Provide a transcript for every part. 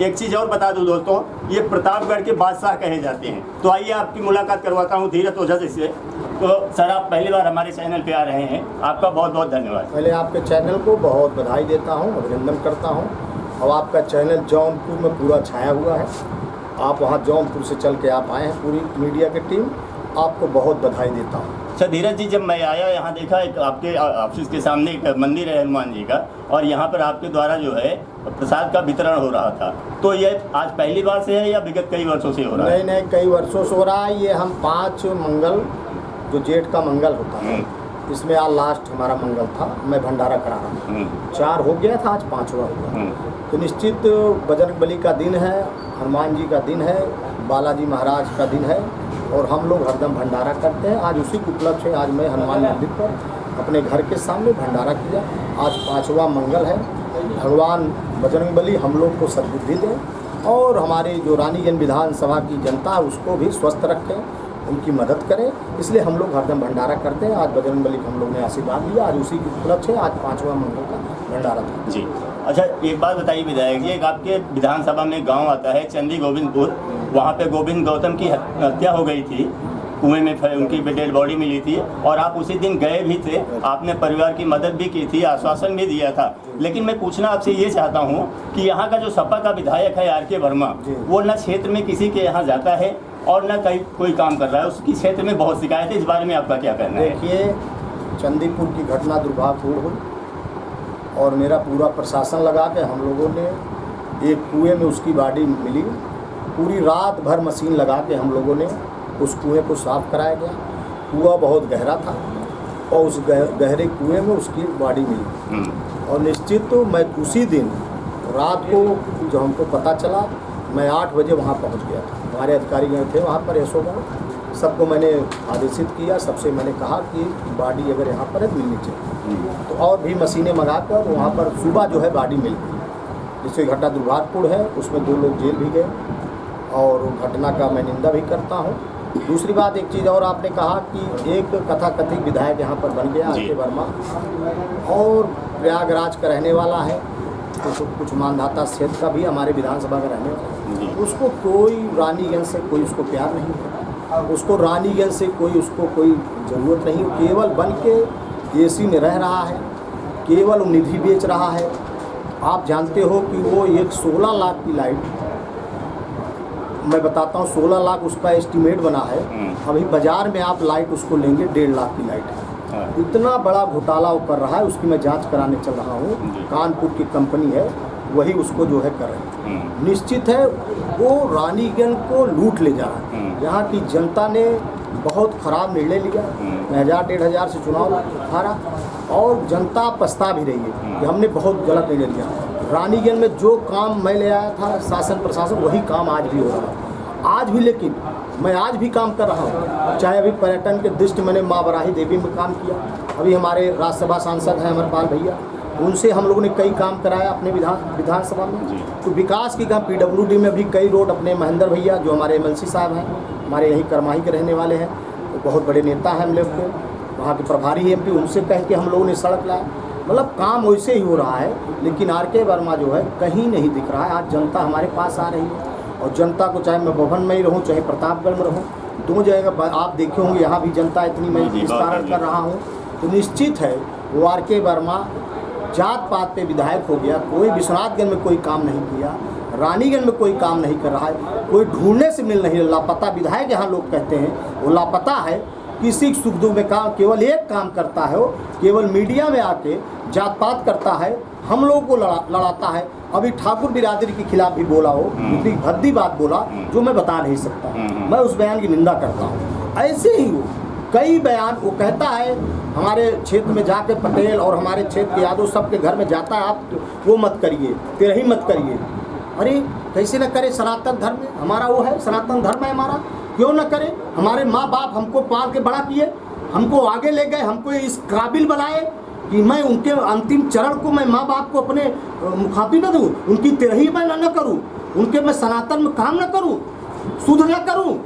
एक चीज़ और बता दूं दोस्तों, ये प्रतापगढ़ के बादशाह कहे जाते हैं। तो आइए आपकी मुलाकात करवाता हूँ धीरज ओझा जी से। तो सर, आप पहली बार हमारे चैनल पे आ रहे हैं, आपका बहुत बहुत धन्यवाद। पहले आपके चैनल को बहुत बधाई देता हूँ, अभिनंदन करता हूँ। और आपका चैनल जौनपुर में पूरा छाया हुआ है। आप वहाँ जौनपुर से चल के आप आए हैं, पूरी मीडिया की टीम, आपको बहुत बधाई देता हूँ। अच्छा धीरज जी, जब मैं आया यहाँ देखा एक आपके ऑफिस के सामने एक मंदिर है हनुमान जी का, और यहाँ पर आपके द्वारा जो है प्रसाद का वितरण हो रहा था। तो ये आज पहली बार से है या विगत कई वर्षों से हो रहा है? नहीं, कई वर्षों से हो रहा है। ये हम 5 मंगल, जो जेठ का मंगल होता है, इसमें आज लास्ट हमारा मंगल था। मैं भंडारा करा रहा था, 4 हो गया था, आज 5वां हुआ। तो निश्चित बजरंगबली का दिन है, हनुमान जी का दिन है, बालाजी महाराज का दिन है, और हम लोग हरदम भंडारा करते हैं। आज उसी के उपलक्ष्य से आज मैं हनुमान मंदिर पर अपने घर के सामने भंडारा किया। आज 5वां मंगल है। भगवान बजरंगबली हम लोग को सद्बुद्धि दें, और हमारे जो रानीगंज विधानसभा की जनता है उसको भी स्वस्थ रखें, उनकी मदद करें। इसलिए हम लोग हरदम भंडारा करते हैं। आज बजरंगबली को हम लोग ने आशीर्वाद दिया। आज उसी के उपलक्ष्य है, आज 5वां मंगल का भंडारा था जी। अच्छा एक बात बताइए विधायक जी, एक आपके विधानसभा में गांव आता है चंदी गोविंदपुर, वहाँ पे गोविंद गौतम की हत्या हो गई थी, कुएं में उनकी डेड बॉडी मिली थी, और आप उसी दिन गए भी थे। आपने परिवार की मदद भी की थी, आश्वासन भी दिया था। लेकिन मैं पूछना आपसे ये चाहता हूँ कि यहाँ का जो सपा का विधायक है आर के वर्मा, वो न क्षेत्र में किसी के यहाँ जाता है और न कहीं कोई काम कर रहा है। उसकी क्षेत्र में बहुत शिकायत है, इस बारे में आपका क्या कहना है? देखिए, चंदीपुर की घटना दुर्भाग्यपूर्ण हुई, और मेरा पूरा प्रशासन लगा के हम लोगों ने एक कुएं में उसकी बॉडी मिली। पूरी रात भर मशीन लगा के हम लोगों ने उस कुएं को साफ कराया गया। कुआं बहुत गहरा था, और उस गहरे कुएं में उसकी बॉडी मिली। और निश्चित तो मैं उसी दिन रात को जो हमको पता चला, मैं 8 बजे वहाँ पहुँच गया था। हमारे अधिकारी गए थे वहाँ पर, एसओ सबको मैंने आदेशित किया, सबसे मैंने कहा कि बॉडी अगर यहाँ पर है मिलनी चाहिए। तो और भी मशीनें मंगाकर वहाँ पर सुबह जो है बॉडी मिल गई। जिससे घटना दुर्भाग्यपूर्ण है, उसमें 2 लोग जेल भी गए, और घटना का मैं निंदा भी करता हूँ। दूसरी बात, एक चीज़ और आपने कहा कि एक कथाकथित विधायक यहाँ पर बन गया आर के वर्मा, और प्रयागराज का रहने वाला है, तो कुछ मानधाता क्षेत्र का भी हमारे विधानसभा का रहने वाला है। उसको कोई रानीगंज से कोई उसको प्यार नहीं है, उसको रानीगंज से कोई उसको कोई ज़रूरत नहीं। केवल बन के एसी में रह रहा है, केवल निधि बेच रहा है। आप जानते हो कि वो एक 16 लाख की लाइट, मैं बताता हूँ 16 लाख उसका एस्टीमेट बना है। अभी बाज़ार में आप लाइट उसको लेंगे 1.5 लाख की लाइट है। इतना बड़ा घोटाला वो कर रहा है, उसकी मैं जांच कराने चल रहा हूँ। कानपुर की कंपनी है, वही उसको जो है कर रहे हैं। निश्चित है वो रानीगंज को लूट ले जा रहा है। यहाँ की जनता ने बहुत ख़राब निर्णय लिया, 1000-1500 से चुनाव हारा, और जनता पछता भी रही है कि हमने बहुत गलत निर्णय लिया। रानीगंज में जो काम मैं ले आया था शासन प्रशासन, वही काम आज भी हो रहा है। आज भी, लेकिन मैं आज भी काम कर रहा हूँ। चाहे अभी पर्यटन के दृष्टि मैंने माँ बराही देवी में काम किया। अभी हमारे राज्यसभा सांसद हैं अमरपाल भैया, उनसे हम लोगों ने कई काम कराया अपने विधानसभा में। तो विकास की काम PWD में भी कई रोड अपने महेंद्र भैया, जो हमारे MLC साहब हैं, हमारे यहीं करमाही के रहने वाले हैं, तो बहुत बड़े नेता हैं हम लोग के, वहाँ के प्रभारी MP, उनसे कह के हम लोगों ने सड़क लाया। मतलब काम वैसे ही हो रहा है, लेकिन आर के वर्मा जो है कहीं नहीं दिख रहा है। आज जनता हमारे पास आ रही है, और जनता को, चाहे मैं भवन में ही रहूँ चाहे प्रतापगढ़ में रहूँ, 2 जगह आप देखे होंगे, यहाँ भी जनता इतनी मैं विस्तारण कर रहा हूँ। तो निश्चित है वो आर के वर्मा जात पात पे विधायक हो गया। कोई विश्वनाथगंज में कोई काम नहीं किया, रानीगंज में कोई काम नहीं कर रहा है, कोई ढूंढने से मिल नहीं, लापता विधायक यहाँ लोग कहते हैं, वो लापता है। किसी सुख दुख में काम केवल एक काम करता है, वो केवल मीडिया में आके जात पात करता है, हम लोगों को लड़ाता है। अभी ठाकुर बिरादरी के खिलाफ भी बोला हो, इतनी भद्दी बात बोला जो मैं बता नहीं सकता। मैं उस बयान की निंदा करता हूँ। ऐसे ही वो कई बयान वो कहता है, हमारे क्षेत्र में जाके पटेल और हमारे क्षेत्र के यादव सबके घर में जाता है, आप वो मत करिए, तेरही मत करिए। अरे कैसे न करे, सनातन धर्म हमारा वो है, सनातन धर्म है हमारा, क्यों न करे। हमारे माँ बाप हमको पाल के बड़ा किए, हमको आगे ले गए, हमको इस काबिल बनाए कि मैं उनके अंतिम चरण को मैं माँ बाप को अपने मुखातिब न दूँ, उनकी तेरही मैं न करूँ, उनके मैं सनातन में काम न करूँ, शुद्ध न करूँ।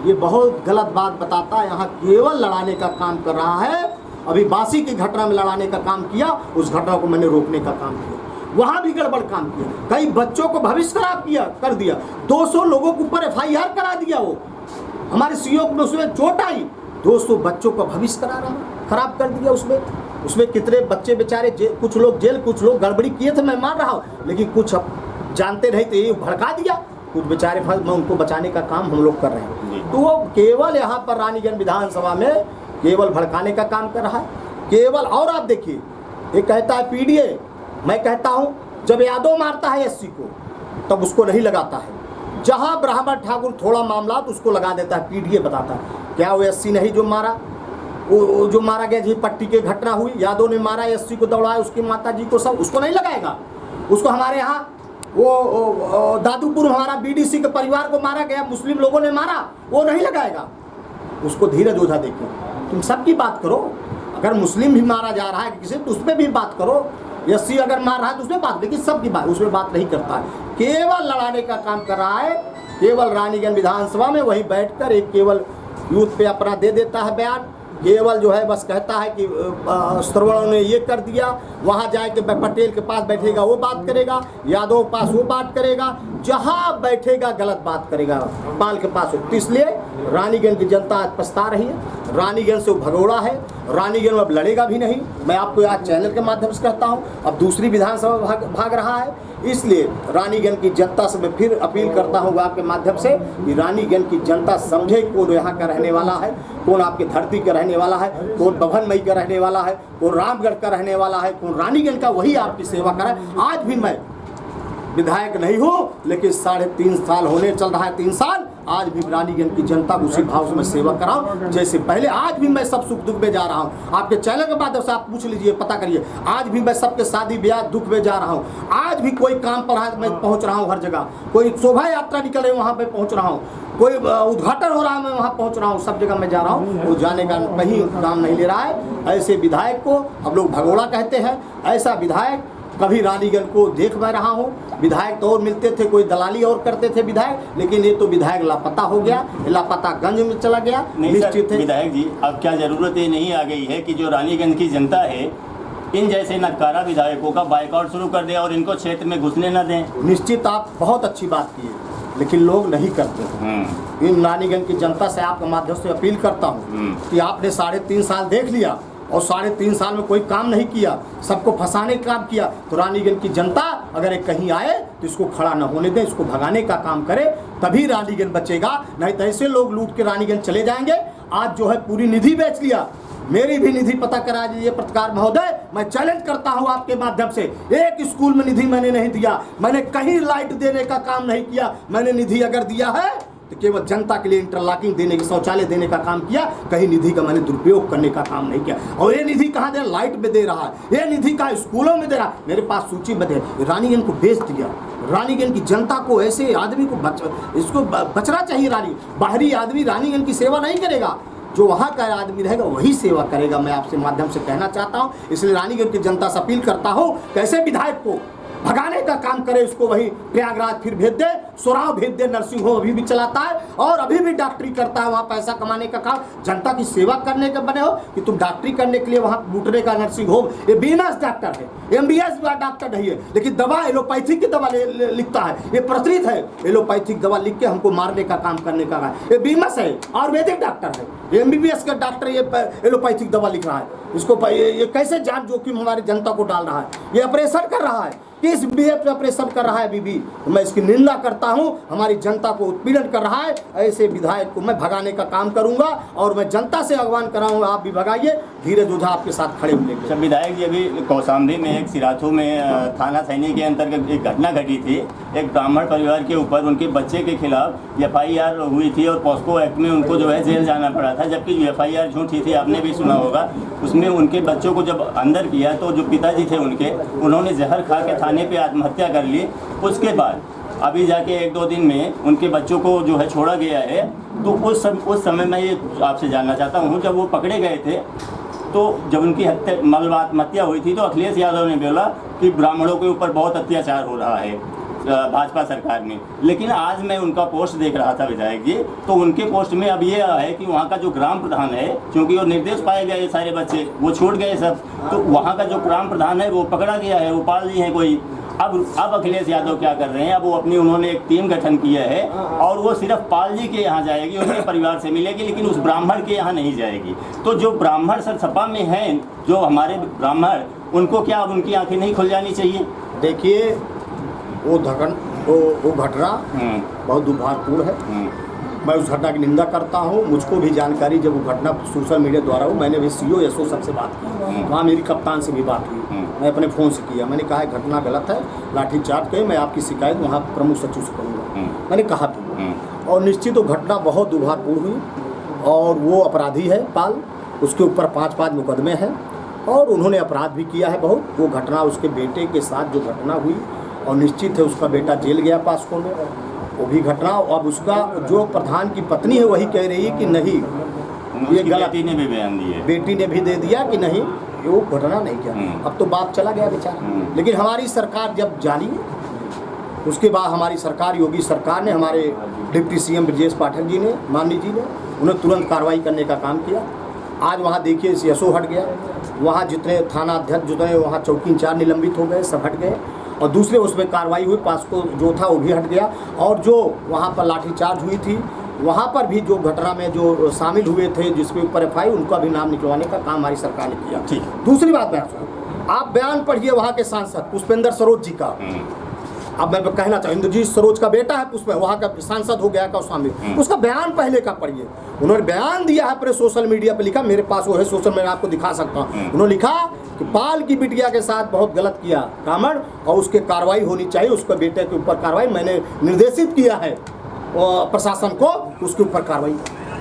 ये बहुत गलत बात बताता है। यहाँ केवल लड़ाने का काम कर रहा है। अभी बासी की घटना में लड़ाने का काम किया, उस घटना को मैंने रोकने का काम किया। वहाँ भी गड़बड़ काम किया, कई बच्चों को भविष्य खराब किया कर दिया, 200 लोगों के ऊपर FIR करा दिया। वो हमारे सीओ को उसमें चोट आई, 200 बच्चों का भविष्य खराब कर दिया। उसमें कितने बच्चे बेचारे, कुछ लोग जेल, कुछ लोग गड़बड़ी किए थे, मैं मान रहा हूँ, लेकिन कुछ जानते नहीं थे, ये भड़का दिया, कुछ बेचारे फल में उनको बचाने का काम हम लोग कर रहे हैं। तो वो केवल यहाँ पर रानीगंज विधानसभा में केवल भड़काने का काम कर रहा है, केवल। और आप देखिए, ये कहता है PDA, मैं कहता हूँ जब यादव मारता है SC को तब उसको नहीं लगाता है, जहाँ ब्राह्मण ठाकुर थोड़ा मामला तो उसको लगा देता है, PDA बताता है। क्या वो SC नहीं जो मारा, वो जो मारा गया जी पट्टी की घटना हुई, यादव ने मारा, SC को दौड़ाया, उसकी माता जी को, सब उसको नहीं लगाएगा। उसको हमारे यहाँ वो दादूपुर हमारा BDC के परिवार को मारा गया, मुस्लिम लोगों ने मारा, वो नहीं लगाएगा। उसको धीरज ओझा देखिए, तुम सबकी बात करो, अगर मुस्लिम भी मारा जा रहा है किसी तो उसमें भी बात करो, SC अगर मार रहा है तो उसमें बात, लेकिन सबकी बात उसमें बात नहीं करता है, केवल लड़ाने का काम कर रहा है। केवल रानीगंज विधानसभा में वहीं बैठकर एक केवल यूथ पे अपना दे देता है बयान, केवल जो है बस कहता है कि श्रवण ने ये कर दिया, वहाँ जाए के पटेल के पास बैठेगा वो बात करेगा, यादव के पास वो बात करेगा, जहाँ बैठेगा गलत बात करेगा, पाल के पास। तो इसलिए रानीगंज की जनता आज पछता रही है, रानीगंज से वो भगोड़ा है, रानीगंज में अब लड़ेगा भी नहीं। मैं आपको आज चैनल के माध्यम से कहता हूँ, अब दूसरी विधानसभा भाग रहा है, इसलिए रानीगंज की जनता से मैं फिर अपील करता हूँ आपके माध्यम से कि रानीगंज की जनता समझे कौन यहाँ का रहने वाला है, कौन आपकी धरती का रहने वाला है, कौन बभनमई का रहने वाला है, कौन रामगढ़ का रहने वाला है, कौन रानीगंज का, वही आपकी सेवा करे। आज भी मैं विधायक नहीं हूँ, लेकिन 3.5 साल होने चल रहा है, 3 साल, आज भी रानीगंज की जनता को उसी भाव से मैं सेवा कराऊं जैसे पहले। आज भी मैं सब सुख दुख में जा रहा हूं, आपके चैनल के माध्यम से आप पूछ लीजिए, पता करिए, आज भी मैं सबके शादी ब्याह दुख में जा रहा हूं। आज भी कोई काम पर है मैं पहुंच रहा हूं, हर जगह कोई शोभा यात्रा निकल रही है वहां पे पहुंच रहा हूं, कोई उद्घाटन हो रहा है मैं वहां पहुंच रहा हूं, सब जगह मैं जा रहा हूं। वो जाने का कहीं काम नहीं ले रहा है। ऐसे विधायक को हम लोग भगोड़ा कहते हैं, ऐसा विधायक कभी रानीगंज को देख मैं रहा हूँ। विधायक तो और मिलते थे, कोई दलाली और करते थे विधायक, लेकिन ये तो विधायक लापता हो गया, लापता गंज में चला गया। निश्चित है विधायक जी, अब क्या जरूरत ये नहीं आ गई है कि जो रानीगंज की जनता है इन जैसे नकारा विधायकों का बाइकआउट शुरू कर दे और इनको क्षेत्र में घुसने न दें। निश्चित आप बहुत अच्छी बात की है, लेकिन लोग नहीं करते। इन रानीगंज की जनता से आपके माध्यम से अपील करता हूँ कि आपने 3.5 साल देख लिया और 3.5 साल में कोई काम नहीं किया, सबको फंसाने का काम किया, तो रानीगंज की जनता अगर एक कहीं आए तो इसको खड़ा न होने दें, इसको भगाने का काम करे, तभी रानीगंज बचेगा। नहीं तो ऐसे लोग लूट के रानीगंज चले जाएंगे। आज जो है पूरी निधि बेच लिया, मेरी भी निधि पता करा दीजिए पत्रकार महोदय, मैं चैलेंज करता हूं आपके माध्यम से, एक स्कूल में निधि मैंने नहीं दिया, मैंने कहीं लाइट देने का काम नहीं किया, मैंने निधि अगर दिया है तो केवल जनता के लिए इंटरलॉकिंग देने की, शौचालय देने का काम किया, कहीं निधि का मैंने दुरुपयोग करने का काम नहीं किया। और ये निधि कहाँ दे, लाइट में दे रहा है, ये निधि कहाँ स्कूलों में दे रहा है, मेरे पास सूची में दे। रानीगंज को बेच दिया, रानीगंज की जनता को, ऐसे आदमी को इसको बचना चाहिए। बाहरी आदमी रानीगंज की सेवा नहीं करेगा, जो वहाँ का आदमी रहेगा वही सेवा करेगा, मैं आपसे माध्यम से कहना चाहता हूँ। इसलिए रानीगंज की जनता से अपील करता हूँ, कैसे विधायक को भगाने का काम करे, उसको वही प्रयागराज फिर भेज दे, सोराव भेज दे, नर्सिंग होम अभी भी चलाता है और अभी भी डॉक्टरी करता है, वहाँ पैसा कमाने का काम, जनता की सेवा करने के बने हो कि तुम डॉक्टरी करने के लिए वहाँ लूटने का नर्सिंग होम। ये बीएमएस डॉक्टर है, MBS डॉक्टर नहीं है, लेकिन दवा एलोपैथिक की दवा लिखता है, ये प्रचलित है, एलोपैथिक दवा लिख के हमको मारने का काम करने का। ये बीएमएस है, आयुर्वेदिक डॉक्टर है, MBBS का डॉक्टर ये एलोपैथिक दवा लिख रहा है। इसको ये कैसे जान जोखिम हमारी जनता को डाल रहा है, ये ऑपरेशन कर रहा है, किस बीएफ पे ऑपरेशन कर रहा है बीबी, तो मैं इसकी निंदा करता हूं। हमारी जनता को उत्पीड़न कर रहा है, ऐसे विधायक को मैं भगाने का काम करूंगा और मैं जनता से आह्वान कराऊंगा, आप भी भगाइए, धीरज ओझा आपके साथ खड़े मिलेंगे। अच्छा विधायक जी, अभी कौशाम्बी में एक सिराथू में थाना सैनिक के अंतर्गत एक घटना घटी थी, एक ब्राह्मण परिवार के ऊपर उनके बच्चे के खिलाफ FIR हुई थी और पॉस्को एक्ट में उनको जो है जेल जाना पड़ा था, जबकि जो FIR झूठी थी, आपने भी सुना होगा। उसमें उनके बच्चों को जब अंदर किया तो जो पिताजी थे उनके, उन्होंने जहर खा के थाने पे आत्महत्या कर ली। उसके बाद अभी जाके 1-2 दिन में उनके बच्चों को जो है छोड़ा गया है। तो उस समय मैं ये आपसे जानना चाहता हूँ, जब वो पकड़े गए थे तो जब उनकी आत्महत्या हुई थी तो अखिलेश यादव ने बोला कि ब्राह्मणों के ऊपर बहुत अत्याचार हो रहा है भाजपा सरकार में। लेकिन आज मैं उनका पोस्ट देख रहा था विधायक जी, तो उनके पोस्ट में अब ये है कि वहाँ का जो ग्राम प्रधान है, क्योंकि वो निर्देश पाए गए सारे बच्चे वो छूट गए सब, तो वहाँ का जो ग्राम प्रधान है वो पकड़ा गया है, वो पाल लिए हैं कोई, अब अखिलेश यादव क्या कर रहे हैं, अब वो अपनी उन्होंने एक टीम गठन किया है और वो सिर्फ पाल जी के यहाँ जाएगी, उनके परिवार से मिलेगी, लेकिन उस ब्राह्मण के यहाँ नहीं जाएगी। तो जो ब्राह्मण सर सपा में हैं, जो हमारे ब्राह्मण, उनको क्या अब उनकी आंखें नहीं खुल जानी चाहिए? देखिए वो घटना बहुत दुर्भाग्यपूर्ण है। मैं उस घटना की निंदा करता हूँ। मुझको भी जानकारी जब वो घटना सोशल मीडिया द्वारा हुई, मैंने भी सीओ एसओ सबसे बात की, वहाँ मेरी कप्तान से भी बात हुई, मैं अपने फ़ोन से किया। मैंने कहा घटना गलत है, लाठीचार्ज करें, मैं आपकी शिकायत वहाँ प्रमुख सचिव से करूँगा, मैंने कहा भी। और निश्चित वो घटना बहुत दुर्भाग्यपूर्ण हुई और वो अपराधी है पाल, उसके ऊपर 5 मुकदमे हैं और उन्होंने अपराध भी किया है बहुत। वो घटना उसके बेटे के साथ जो घटना हुई, और निश्चित है उसका बेटा जेल गया पास्को में, वो भी घटना। अब उसका जो प्रधान की पत्नी है वही कह रही है कि नहीं ये गलत, बेटी ने भी बयान दिया, बेटी ने भी दे दिया कि नहीं वो घटना नहीं किया। अब तो बात चला गया बेचारा। लेकिन हमारी सरकार जब जानी, उसके बाद हमारी सरकार, योगी सरकार ने, हमारे डिप्टी सीएम ब्रजेश पाठक जी ने, माननीय जी ने, उन्हें तुरंत कार्रवाई करने का काम किया। आज वहाँ देखिए एसओ हट गया, वहाँ जितने थाना अध्यक्ष, जितने वहाँ चौकी इंचार्ज निलंबित हो गए, सब हट गए और दूसरे उसमें कार्रवाई हुई, पास्को जो था वो भी हट गया। और जो वहाँ पर लाठीचार्ज हुई थी, वहाँ पर भी जो घटना में जो शामिल हुए थे जिसके ऊपर एफआई, उनका भी नाम निकलवाने का काम हमारी सरकार ने किया। ठीक। दूसरी बात मैं आप बयान पढ़िए वहाँ के सांसद पुष्पेंद्र सरोज जी का। अब मैं कहना चाहूँ, इंद्रजीत सरोज का बेटा है पुष्प, वहाँ का सांसद हो गया का शामिल, उसका बयान पहले का पढ़िए। उन्होंने बयान दिया है, अपने सोशल मीडिया पे लिखा, मेरे पास वो है सोशल, मैं आपको दिखा सकता हूँ। उन्होंने लिखा कि पाल की बिटिया के साथ बहुत गलत किया कामड़ और उसके कार्रवाई होनी चाहिए, उसके बेटे के ऊपर कार्रवाई मैंने निर्देशित किया है प्रशासन को, उसके ऊपर कार्रवाई।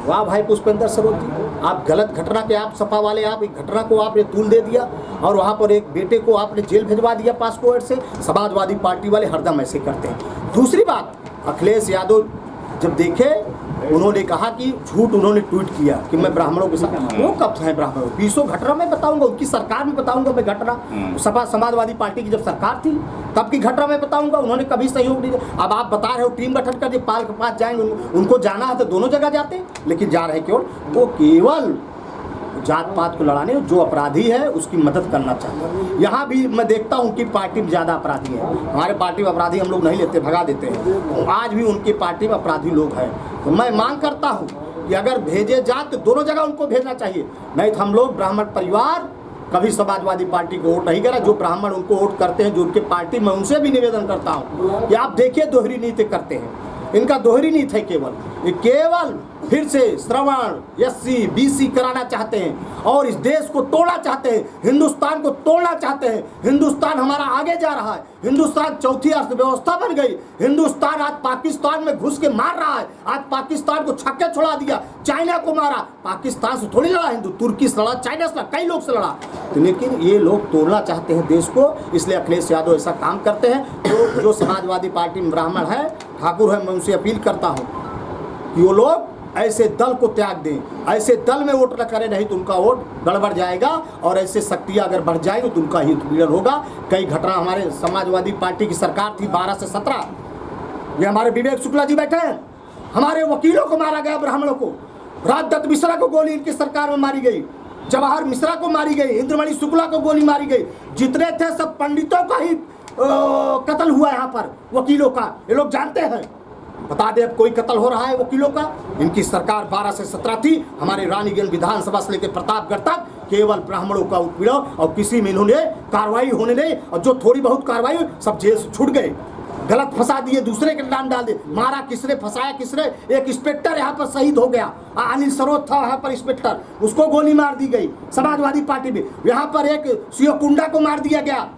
वाह भाई पुष्पेंद्र सरोज जी, आप गलत घटना के, आप सपा वाले, आप एक घटना को आपने तूल दे दिया और वहाँ पर एक बेटे को आपने जेल भिजवा दिया पासपोर्ट से। समाजवादी पार्टी वाले हरदम ऐसे करते हैं। दूसरी बात, अखिलेश यादव जब देखे, उन्होंने कहा कि झूठ, उन्होंने ट्वीट किया कि मैं ब्राह्मणों के साथ, वो कब है ब्राह्मणों? 20 घटना मैं बताऊंगा, उनकी सरकार में बताऊंगा मैं घटना, सपा समाजवादी पार्टी की जब सरकार थी तब की घटना में बताऊंगा, उन्होंने कभी सहयोग नहीं दिया। अब आप बता रहे हो टीम गठन कर, पाल के पास जाएंगे, उनको जाना है तो दोनों जगह जाते, लेकिन जा रहे केवल वो केवल जात पात को लड़ाने, जो अपराधी है उसकी मदद करना चाहता है। यहाँ भी मैं देखता हूँ उनकी पार्टी में ज़्यादा अपराधी है, हमारे पार्टी में अपराधी हम लोग नहीं लेते, भगा देते हैं। आज भी उनकी पार्टी में अपराधी लोग हैं। तो मैं मांग करता हूँ कि अगर भेजे जाए तो दोनों जगह उनको भेजना चाहिए, नहीं तो हम लोग ब्राह्मण परिवार कभी समाजवादी पार्टी को वोट नहीं करा। जो ब्राह्मण उनको वोट करते हैं, जो उनके पार्टी में, उनसे भी निवेदन करता हूँ कि आप देखिए दोहरी नीति करते हैं, इनका दोहरी नीति है केवल फिर से श्रवण एससी बीसी कराना चाहते हैं और इस देश को तोड़ना चाहते हैं, हिंदुस्तान को तोड़ना चाहते हैं। हिंदुस्तान हमारा आगे जा रहा है, हिंदुस्तान चौथी अर्थव्यवस्था बन गई, हिंदुस्तान आज पाकिस्तान में घुस के मार रहा है, आज पाकिस्तान को छक्के छुड़ा दिया, चाइना को मारा, पाकिस्तान से थोड़ी लड़ा, हिंदू तुर्की से लड़ा, चाइना से लड़ा, कई लोग से लड़ा, लेकिन ये लोग तोड़ना चाहते हैं देश को। इसलिए अखिलेश यादव ऐसा काम करते हैं। जो समाजवादी पार्टी में ब्राह्मण है, ठाकुर है, मैं उनसे अपील करता हूँ कि वो लोग ऐसे दल को त्याग दें, ऐसे दल में वोट न करें, नहीं तो उनका वोट गड़बड़ जाएगा और ऐसे शक्तियाँ अगर बढ़ जाएगी तो उनका ही उत्पीड़न होगा। कई घटना हमारे समाजवादी पार्टी की सरकार थी 12 से 17, ये हमारे विवेक शुक्ला जी बैठे हैं, हमारे वकीलों को मारा गया, ब्राह्मणों को, राजदत्त मिश्रा को गोली इनकी सरकार में मारी गई, जवाहर मिश्रा को मारी गई, इंद्रमणि शुक्ला को गोली मारी गई, जितने थे सब पंडितों का ही कत्ल हुआ यहाँ पर, वकीलों का, ये लोग जानते हैं। बता दे अब कोई कत्ल हो रहा है वकीलों का? इनकी सरकार 12 से 17 थी, हमारे रानीगंज विधानसभा से लेकर प्रतापगढ़ तक केवल ब्राह्मणों का उत्पीड़न, और किसी में इन्होंने कार्रवाई होने नहीं, और जो थोड़ी बहुत कार्रवाई सब जेल से छूट गए, गलत फंसा दिए, दूसरे के नाम डाल दे, मारा किसने, फंसाया किसने। एक इंस्पेक्टर यहाँ पर शहीद हो गया, अनिल सरोज था यहाँ पर इंस्पेक्टर, उसको गोली मार दी गई समाजवादी पार्टी में। यहाँ पर एक सीओ कुंडा को मार दिया गया।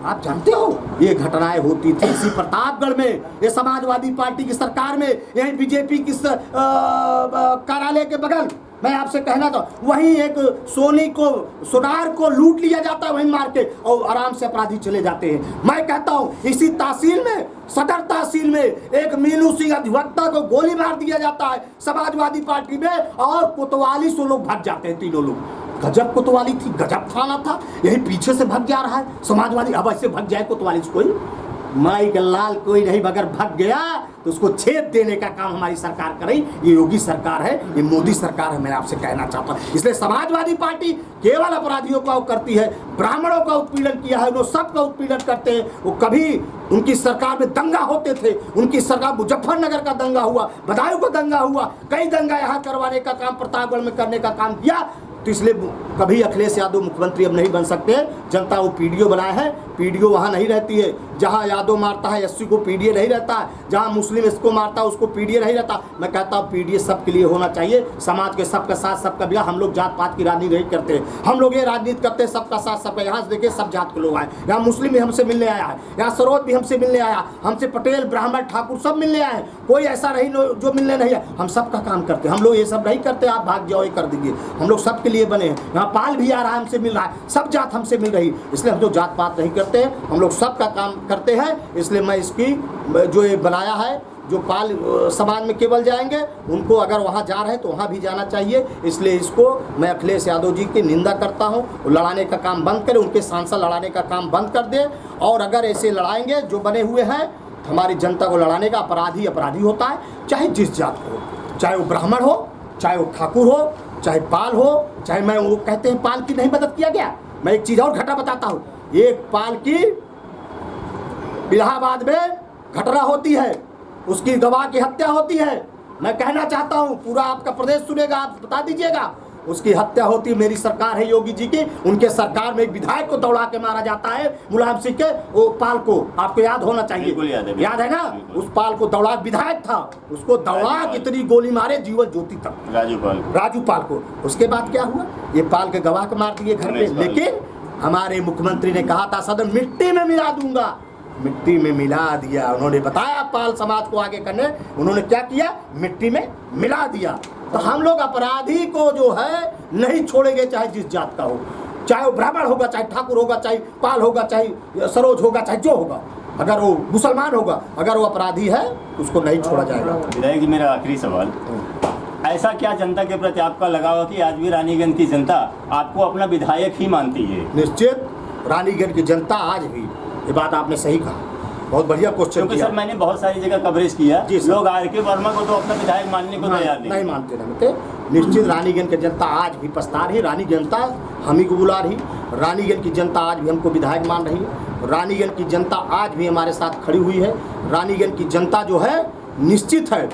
आप जानते हो ये घटनाएं होती थी इसी प्रतापगढ़ में, ये समाजवादी पार्टी की सरकार में, यही बीजेपी की कार्यालय के बगल। मैं आपसे कहना था, वहीं एक सोनी को, सोनार को लूट लिया जाता है वहीं मार के, और आराम से अपराधी चले जाते हैं। मैं कहता हूँ इसी तहसील में, सदर तहसील में एक मीनू सिंह अधिवक्ता को गोली मार दिया जाता है समाजवादी पार्टी में, और कोतवाली से लोग भाग जाते हैं, तीनों लोग। गजब कोतवाली थी, गजब थाना था, यही पीछे से भाग जा रहा है समाजवादी। अब ऐसे भाग जाए कोतवाली से कोई? माई का लाल कोई नहीं मगर भग गया तो उसको छेद देने का काम हमारी सरकार कर रही। ये योगी सरकार है, ये मोदी सरकार है, मैं आपसे कहना चाहता हूँ। इसलिए समाजवादी पार्टी केवल अपराधियों का करती है, ब्राह्मणों का उत्पीड़न किया है, वो सबका उत्पीड़न करते हैं। वो कभी उनकी सरकार में दंगा होते थे, उनकी सरकार मुजफ्फरनगर का दंगा हुआ, बदायूं का दंगा हुआ, कई दंगा यहाँ करवाने का काम प्रतापगढ़ में करने का काम किया। तो इसलिए कभी अखिलेश यादव मुख्यमंत्री अब नहीं बन सकते। जनता वो पीडीओ बनाया है, पीडीओ वहाँ नहीं रहती है। जहाँ यादव मारता है एससी को पीडीए नहीं रहता है, जहाँ मुस्लिम इसको मारता है उसको पीडीए नहीं रहता। मैं कहता हूँ पीडीए सबके लिए होना चाहिए, समाज के सबका साथ सबका बिया। हम लोग जात पात की राजनीति नहीं करते, हम लोग ये राजनीति करते हैं सबका साथ सबका। यहाँ से देखिए सब जात के लोग आए, यहाँ मुस्लिम भी हमसे मिलने आया है, यहाँ सरोज भी हमसे मिलने आया, हमसे पटेल ब्राह्मण ठाकुर सब मिलने आए हैं। कोई ऐसा नहीं जो मिलने नहीं है। हम सबका काम करते हैं, हम लोग ये सब नहीं करते आप भाग जाओ ये कर दीजिए। हम लोग सबके लिए बने हैं। यहाँ पाल भी आ रहा है, हमसे मिल रहा है, सब जात हमसे मिल रही। इसलिए हम लोग जात पात नहीं करते हैं, हम लोग सबका काम करते हैं। इसलिए मैं इसकी जो ये बनाया है, जो पाल समाज में केवल जाएंगे उनको अगर वहाँ जा रहे हैं तो वहाँ भी जाना चाहिए। इसलिए इसको मैं अखिलेश यादव जी की निंदा करता हूँ। लड़ाने का काम बंद करें, उनके सांसद लड़ाने का काम बंद कर दें। और अगर ऐसे लड़ाएंगे जो बने हुए हैं, हमारी जनता को लड़ाने का अपराधी अपराधी होता है, चाहे जिस जात को हो, चाहे वो ब्राह्मण हो, चाहे वो ठाकुर हो, चाहे पाल हो, चाहे मैं वो कहते हैं पाल की नहीं मदद किया गया। मैं एक चीज़ और घटना बताता हूँ। एक पाल की इलाहाबाद में घटना होती है, उसकी गवाह की हत्या होती है। मैं कहना चाहता हूँ, पूरा आपका प्रदेश सुनेगा, आप बता दीजिएगा। उसकी हत्या होती है, मेरी सरकार है योगी जी की, उनके सरकार में एक विधायक को दौड़ा के मारा जाता है, मुलायम सिंह के वो पाल को, आपको याद होना चाहिए। याद है ना? उस पाल को दौड़ा, विधायक था, उसको दौड़ा कितनी गोली मारे जीवन ज्योति तक, राजू पाल को। उसके बाद क्या हुआ? ये पाल के गवाह को मार दिए घर में। लेकिन हमारे मुख्यमंत्री ने कहा था सदन मिट्टी में मिला दूंगा, मिट्टी में मिला दिया। उन्होंने बताया पाल समाज को आगे करने, उन्होंने क्या किया? मिट्टी में मिला दिया। तो हम लोग अपराधी को जो है नहीं छोड़ेंगे, चाहे जिस जात का हो, चाहे वो ब्राह्मण होगा, चाहे ठाकुर होगा, चाहे पाल होगा, चाहे सरोज होगा, चाहे जो होगा, अगर वो मुसलमान होगा, अगर वो अपराधी है उसको नहीं छोड़ा जाएगा। विधायक जी, मेरा आखिरी सवाल, ऐसा क्या जनता के प्रति आपका लगाव कि आज भी रानीगंज की जनता आपको अपना विधायक ही मानती है? निश्चित रानीगंज की जनता आज भी, ये बात आपने सही कहा, बहुत बढ़िया क्वेश्चन किया। सर मैंने बहुत सारी जगह कवरेज किया, लोग आर.के. वर्मा को तो अपना विधायक मानने को तैयार नहीं मानते रहते। निश्चित रानीगंज की जनता आज भी पछता रही, रानी जनता हम ही को बुला रही, रानीगंज की जनता आज भी हमको विधायक मान रही है, रानीगंज की जनता आज भी हमारे साथ खड़ी हुई है। रानीगंज की जनता जो है निश्चित है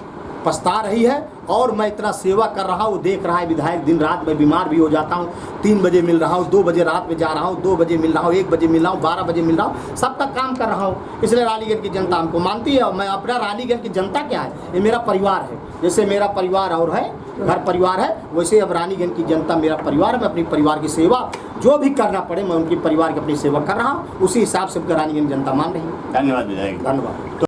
पछता रही है। और मैं इतना सेवा कर रहा हूँ, देख रहा है विधायक, दिन रात में बीमार भी हो जाता हूँ, 3 बजे मिल रहा हूँ, 2 बजे रात में जा रहा हूँ, 2 बजे मिल रहा हूँ, 1 बजे मिल रहा हूँ, 12 बजे मिल रहा हूँ, सबका काम कर रहा हूँ। इसलिए रानीगंज की जनता हमको मानती है। और मैं अपना रानीगंज की जनता क्या है, ये मेरा परिवार है। जैसे मेरा परिवार और है, घर परिवार है, वैसे अब रानीगंज की जनता मेरा परिवार है। मैं अपनी परिवार की सेवा जो भी करना पड़े, मैं उनकी परिवार की अपनी सेवा कर रहा हूँ, उसी हिसाब से रानीगंज जनता मान रही है। धन्यवाद विधायक। धन्यवाद।